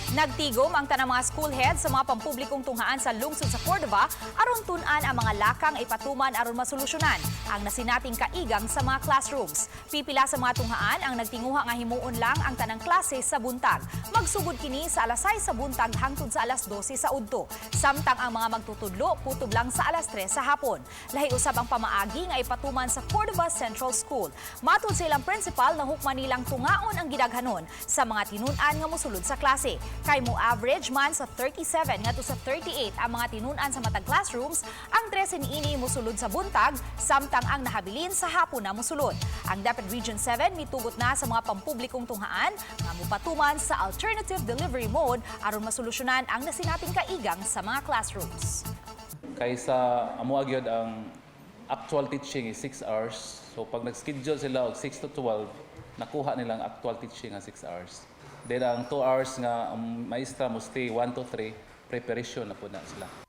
Nagtigom ang tanang mga school heads sa mga pampublikong tunghaan sa lungsod sa Cordova aron tun-an ang mga lakang ipatuman aron masolusyonan ang nasinating kaigang sa mga classrooms. Pipila sa mga tunghaan ang nagtinguha nga himuon lang ang tanang klase sa buntag. Magsugod kini sa alas 6 sa buntag hangtod sa alas 12 sa udto. Samtang ang mga magtutudlo kutob lang sa alas 3 sa hapon. Lahi usab ang pamaagi nga ipatuman sa Cordova Central School. Matud sa ilang principal na hukman nilang tungaon ang gidaghanon sa mga tinun-an nga mosulod sa klase. Kay mo average man sa 37 ngadto sa 38 ang mga tinun-an sa matag classrooms, ang 13 niini mosulod sa buntag samtang ang nahabilin sa hapon na mosulod. Ang DepEd Region 7 mitugot na sa mga pampublikong tunghaan nga mopatuman sa alternative delivery mode aron masolusyonan ang nasinating kaigang sa mga classrooms. Kaysa amo agyod ang actual teaching is 6 hours. So pag nag-schedule sila og 6 to 12, nakuha nilang actual teaching nga 6 hours. Then ang 2 hours nga ang maestra mo stay 1 to 3, preparation na po na sila.